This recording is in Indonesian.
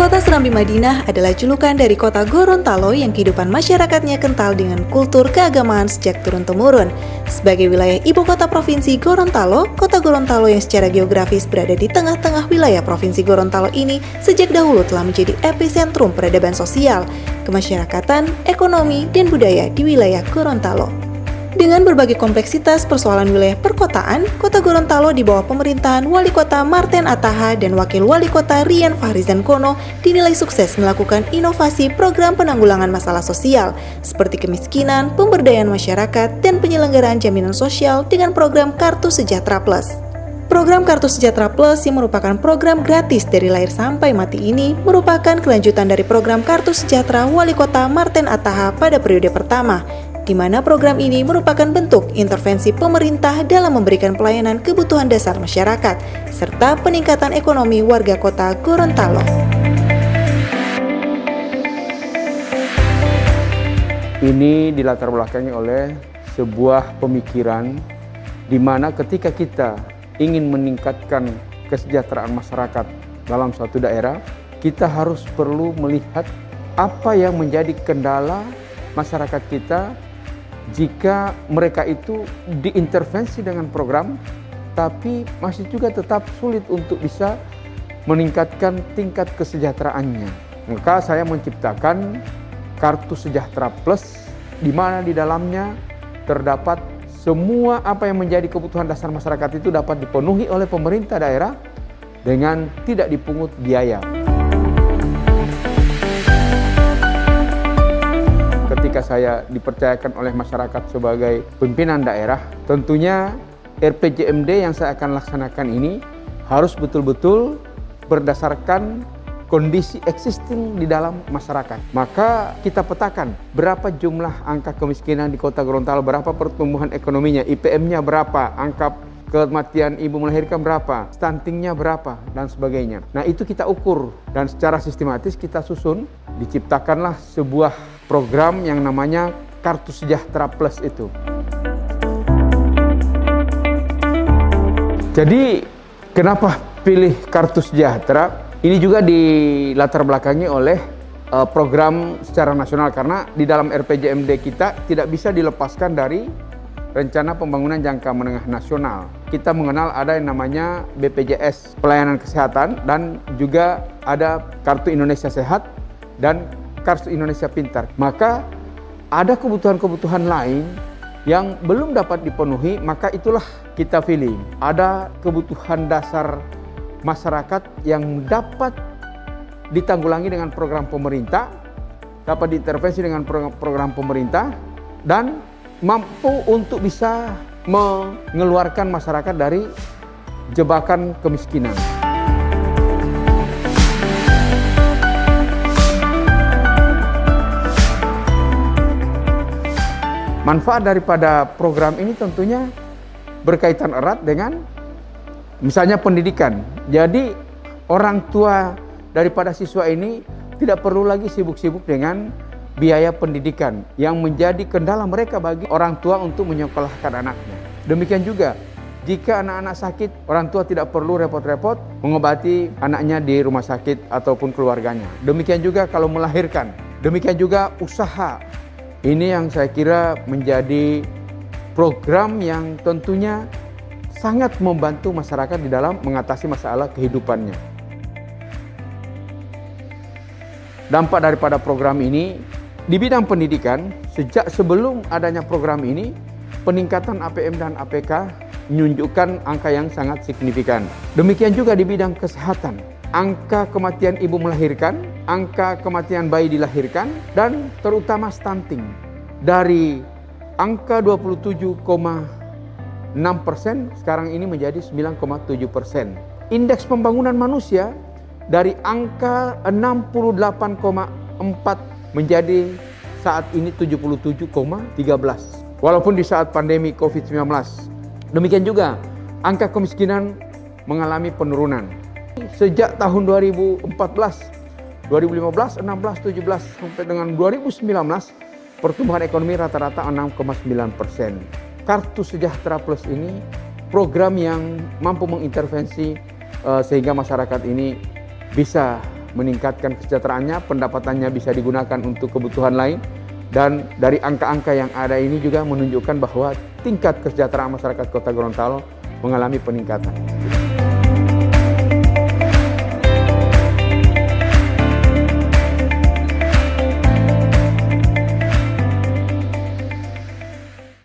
Kota Serambi Madinah adalah julukan dari kota Gorontalo yang kehidupan masyarakatnya kental dengan kultur keagamaan sejak turun-temurun. Sebagai wilayah ibu kota Provinsi Gorontalo, kota Gorontalo yang secara geografis berada di tengah-tengah wilayah Provinsi Gorontalo ini sejak dahulu telah menjadi epicentrum peradaban sosial, kemasyarakatan, ekonomi, dan budaya di wilayah Gorontalo. Dengan berbagai kompleksitas persoalan wilayah perkotaan, Kota Gorontalo di bawah pemerintahan Wali Kota Marten Ataha dan Wakil Wali Kota Rian Fahrizan Kono dinilai sukses melakukan inovasi program penanggulangan masalah sosial seperti kemiskinan, pemberdayaan masyarakat, dan penyelenggaraan jaminan sosial dengan program Kartu Sejahtera Plus. Program Kartu Sejahtera Plus yang merupakan program gratis dari lahir sampai mati ini merupakan kelanjutan dari program Kartu Sejahtera Wali Kota Marten Ataha pada periode pertama, di mana program ini merupakan bentuk intervensi pemerintah dalam memberikan pelayanan kebutuhan dasar masyarakat, serta peningkatan ekonomi warga kota Gorontalo. Ini dilatar belakangi oleh sebuah pemikiran di mana ketika kita ingin meningkatkan kesejahteraan masyarakat dalam suatu daerah, kita harus perlu melihat apa yang menjadi kendala masyarakat kita jika mereka itu diintervensi dengan program, tapi masih juga tetap sulit untuk bisa meningkatkan tingkat kesejahteraannya. Maka saya menciptakan Kartu Sejahtera Plus, di mana di dalamnya terdapat semua apa yang menjadi kebutuhan dasar masyarakat itu dapat dipenuhi oleh pemerintah daerah dengan tidak dipungut biaya. Ketika saya dipercayakan oleh masyarakat sebagai pimpinan daerah, tentunya RPJMD yang saya akan laksanakan ini harus betul-betul berdasarkan kondisi existing di dalam masyarakat. Maka kita petakan berapa jumlah angka kemiskinan di Kota Gorontalo, berapa pertumbuhan ekonominya, IPM-nya berapa, angka kematian ibu melahirkan berapa, stuntingnya berapa, dan sebagainya. Nah, itu kita ukur dan secara sistematis kita susun, diciptakanlah sebuah program yang namanya Kartu Sejahtera Plus itu. Jadi, kenapa pilih Kartu Sejahtera? Ini juga dilatar belakangi oleh program secara nasional, karena di dalam RPJMD kita tidak bisa dilepaskan dari Rencana Pembangunan Jangka Menengah Nasional. Kita mengenal ada yang namanya BPJS, pelayanan kesehatan, dan juga ada Kartu Indonesia Sehat dan Kartu Indonesia Pintar. Maka ada kebutuhan-kebutuhan lain yang belum dapat dipenuhi, maka itulah kita pilih. Ada kebutuhan dasar masyarakat yang dapat ditanggulangi dengan program pemerintah, dapat diintervensi dengan program pemerintah, dan mampu untuk bisa mengeluarkan masyarakat dari jebakan kemiskinan. Manfaat daripada program ini tentunya berkaitan erat dengan misalnya pendidikan. Jadi orang tua daripada siswa ini tidak perlu lagi sibuk-sibuk dengan biaya pendidikan yang menjadi kendala mereka bagi orang tua untuk menyekolahkan anaknya. Demikian juga jika anak-anak sakit, orang tua tidak perlu repot-repot mengobati anaknya di rumah sakit ataupun keluarganya. Demikian juga kalau melahirkan, demikian juga usaha. Ini yang saya kira menjadi program yang tentunya sangat membantu masyarakat di dalam mengatasi masalah kehidupannya. Dampak daripada program ini di bidang pendidikan, sejak sebelum adanya program ini, peningkatan APM dan APK menunjukkan angka yang sangat signifikan. Demikian juga di bidang kesehatan, angka kematian ibu melahirkan, angka kematian bayi dilahirkan, dan terutama stunting. Dari angka 27,6% sekarang ini menjadi 9,7%. Indeks pembangunan manusia dari angka 68,4 menjadi saat ini 77,13. Walaupun di saat pandemi COVID-19. Demikian juga angka kemiskinan mengalami penurunan. Sejak tahun 2014, 2015, 16, 17 sampai dengan 2019, pertumbuhan ekonomi rata-rata 6,9%. Kartu Sejahtera Plus ini program yang mampu mengintervensi sehingga masyarakat ini bisa meningkatkan kesejahteraannya, pendapatannya bisa digunakan untuk kebutuhan lain. Dan dari angka-angka yang ada ini juga menunjukkan bahwa tingkat kesejahteraan masyarakat Kota Gorontalo mengalami peningkatan.